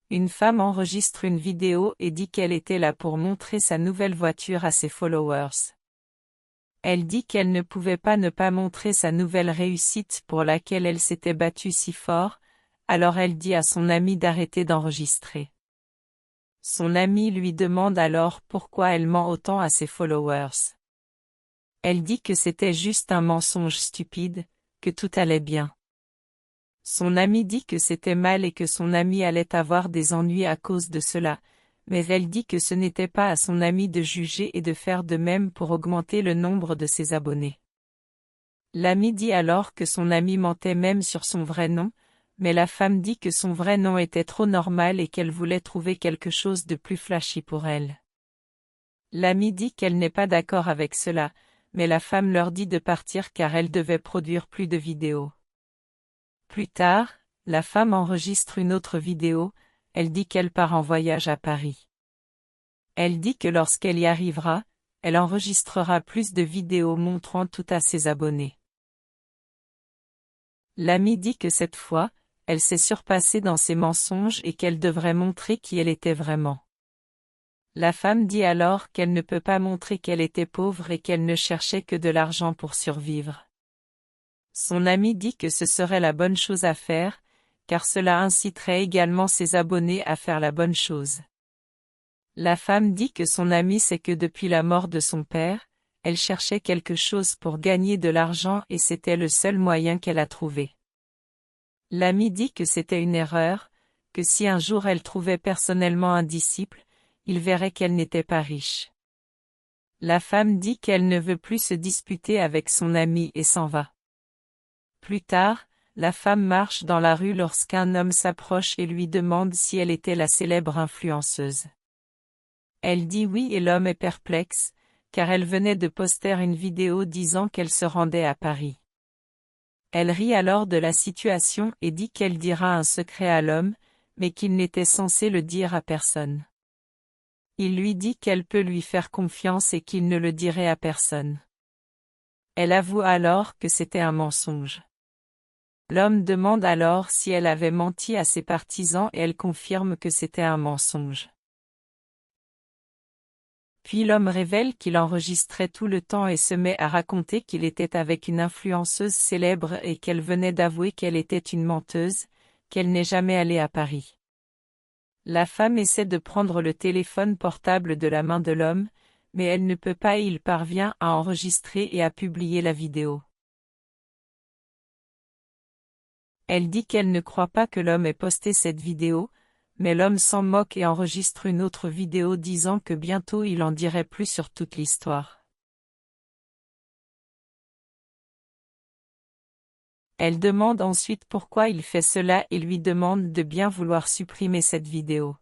Une femme enregistre une vidéo et dit qu'elle était là pour montrer sa nouvelle voiture à ses followers. Elle dit qu'elle ne pouvait pas ne pas montrer sa nouvelle réussite pour laquelle elle s'était battue si fort, alors elle dit à son ami d'arrêter d'enregistrer. Son ami lui demande alors pourquoi elle ment autant à ses followers. Elle dit que c'était juste un mensonge stupide, que tout allait bien. Son ami dit que c'était mal et que son ami allait avoir des ennuis à cause de cela, mais elle dit que ce n'était pas à son ami de juger et de faire de même pour augmenter le nombre de ses abonnés. L'ami dit alors que son ami mentait même sur son vrai nom, mais la femme dit que son vrai nom était trop normal et qu'elle voulait trouver quelque chose de plus flashy pour elle. L'ami dit qu'elle n'est pas d'accord avec cela, mais la femme leur dit de partir car elle devait produire plus de vidéos. Plus tard, la femme enregistre une autre vidéo, elle dit qu'elle part en voyage à Paris. Elle dit que lorsqu'elle y arrivera, elle enregistrera plus de vidéos montrant tout à ses abonnés. L'amie dit que cette fois, elle s'est surpassée dans ses mensonges et qu'elle devrait montrer qui elle était vraiment. La femme dit alors qu'elle ne peut pas montrer qu'elle était pauvre et qu'elle ne cherchait que de l'argent pour survivre. Son ami dit que ce serait la bonne chose à faire, car cela inciterait également ses abonnés à faire la bonne chose. La femme dit que son ami sait que depuis la mort de son père, elle cherchait quelque chose pour gagner de l'argent et c'était le seul moyen qu'elle a trouvé. L'ami dit que c'était une erreur, que si un jour elle trouvait personnellement un disciple, il verrait qu'elle n'était pas riche. La femme dit qu'elle ne veut plus se disputer avec son ami et s'en va. Plus tard, la femme marche dans la rue lorsqu'un homme s'approche et lui demande si elle était la célèbre influenceuse. Elle dit oui et l'homme est perplexe, car elle venait de poster une vidéo disant qu'elle se rendait à Paris. Elle rit alors de la situation et dit qu'elle dira un secret à l'homme, mais qu'il n'était censé le dire à personne. Il lui dit qu'elle peut lui faire confiance et qu'il ne le dirait à personne. Elle avoue alors que c'était un mensonge. L'homme demande alors si elle avait menti à ses partisans et elle confirme que c'était un mensonge. Puis l'homme révèle qu'il enregistrait tout le temps et se met à raconter qu'il était avec une influenceuse célèbre et qu'elle venait d'avouer qu'elle était une menteuse, qu'elle n'est jamais allée à Paris. La femme essaie de prendre le téléphone portable de la main de l'homme, mais elle ne peut pas et il parvient à enregistrer et à publier la vidéo. Elle dit qu'elle ne croit pas que l'homme ait posté cette vidéo, mais l'homme s'en moque et enregistre une autre vidéo disant que bientôt il en dirait plus sur toute l'histoire. Elle demande ensuite pourquoi il fait cela et lui demande de bien vouloir supprimer cette vidéo.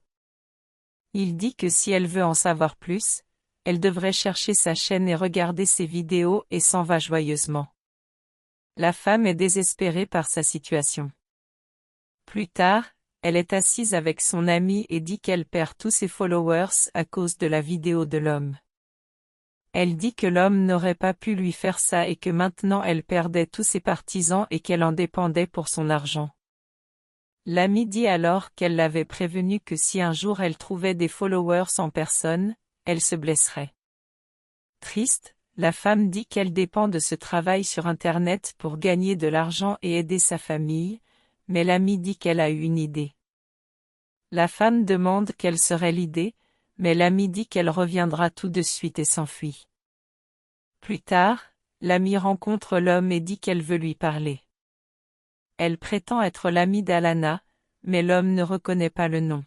Il dit que si elle veut en savoir plus, elle devrait chercher sa chaîne et regarder ses vidéos et s'en va joyeusement. La femme est désespérée par sa situation. Plus tard, elle est assise avec son amie et dit qu'elle perd tous ses followers à cause de la vidéo de l'homme. Elle dit que l'homme n'aurait pas pu lui faire ça et que maintenant elle perdait tous ses partisans et qu'elle en dépendait pour son argent. L'amie dit alors qu'elle l'avait prévenue que si un jour elle trouvait des followers en personne, elle se blesserait. Triste, la femme dit qu'elle dépend de ce travail sur Internet pour gagner de l'argent et aider sa famille, mais l'amie dit qu'elle a eu une idée. La femme demande quelle serait l'idée, mais l'amie dit qu'elle reviendra tout de suite et s'enfuit. Plus tard, l'amie rencontre l'homme et dit qu'elle veut lui parler. Elle prétend être l'amie d'Alana, mais l'homme ne reconnaît pas le nom.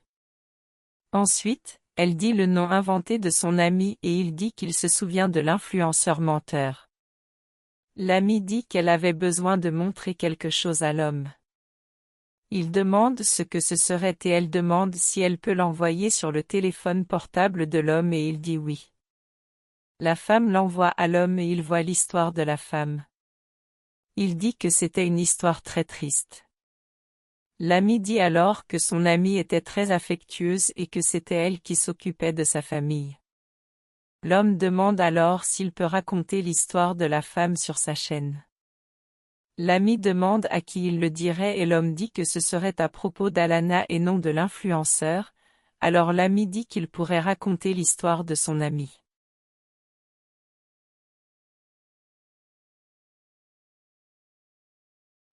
Ensuite, elle dit le nom inventé de son ami et il dit qu'il se souvient de l'influenceur menteur. L'amie dit qu'elle avait besoin de montrer quelque chose à l'homme. Il demande ce que ce serait et elle demande si elle peut l'envoyer sur le téléphone portable de l'homme et il dit oui. La femme l'envoie à l'homme et il voit l'histoire de la femme. Il dit que c'était une histoire très triste. L'amie dit alors que son amie était très affectueuse et que c'était elle qui s'occupait de sa famille. L'homme demande alors s'il peut raconter l'histoire de la femme sur sa chaîne. L'ami demande à qui il le dirait et l'homme dit que ce serait à propos d'Alana et non de l'influenceur, alors l'ami dit qu'il pourrait raconter l'histoire de son ami.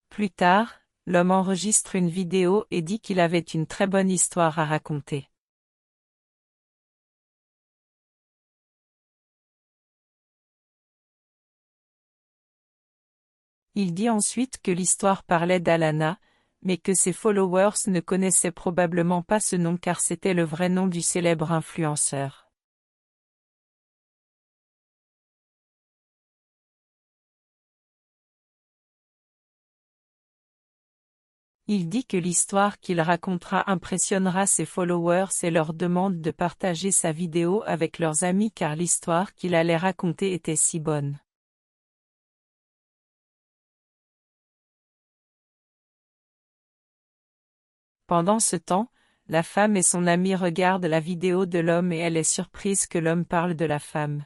Plus tard, l'homme enregistre une vidéo et dit qu'il avait une très bonne histoire à raconter. Il dit ensuite que l'histoire parlait d'Alana, mais que ses followers ne connaissaient probablement pas ce nom car c'était le vrai nom du célèbre influenceur. Il dit que l'histoire qu'il racontera impressionnera ses followers et leur demande de partager sa vidéo avec leurs amis car l'histoire qu'il allait raconter était si bonne. Pendant ce temps, la femme et son ami regardent la vidéo de l'homme et elle est surprise que l'homme parle de la femme.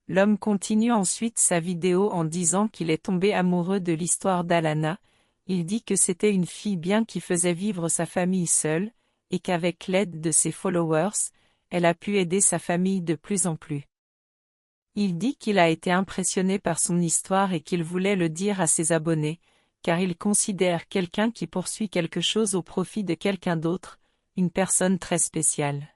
L'homme continue ensuite sa vidéo en disant qu'il est tombé amoureux de l'histoire d'Alana. Il dit que c'était une fille bien qui faisait vivre sa famille seule, et qu'avec l'aide de ses followers, elle a pu aider sa famille de plus en plus. Il dit qu'il a été impressionné par son histoire et qu'il voulait le dire à ses abonnés, car il considère quelqu'un qui poursuit quelque chose au profit de quelqu'un d'autre, une personne très spéciale.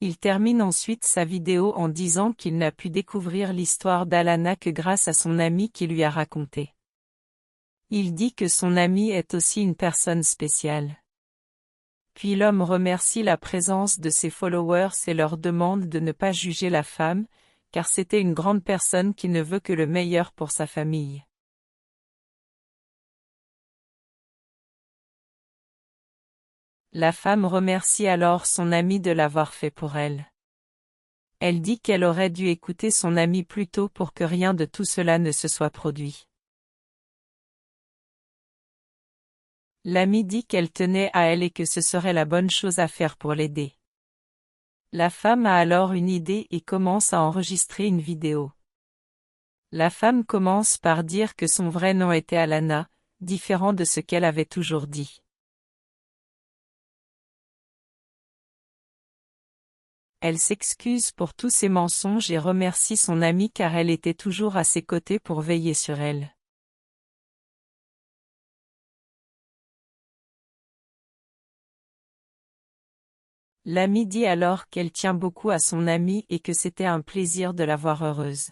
Il termine ensuite sa vidéo en disant qu'il n'a pu découvrir l'histoire d'Alana que grâce à son ami qui lui a raconté. Il dit que son ami est aussi une personne spéciale. Puis l'homme remercie la présence de ses followers et leur demande de ne pas juger la femme, car c'était une grande personne qui ne veut que le meilleur pour sa famille. La femme remercie alors son ami de l'avoir fait pour elle. Elle dit qu'elle aurait dû écouter son ami plus tôt pour que rien de tout cela ne se soit produit. L'ami dit qu'elle tenait à elle et que ce serait la bonne chose à faire pour l'aider. La femme a alors une idée et commence à enregistrer une vidéo. La femme commence par dire que son vrai nom était Alana, différent de ce qu'elle avait toujours dit. Elle s'excuse pour tous ses mensonges et remercie son amie car elle était toujours à ses côtés pour veiller sur elle. L'amie dit alors qu'elle tient beaucoup à son amie et que c'était un plaisir de la voir heureuse.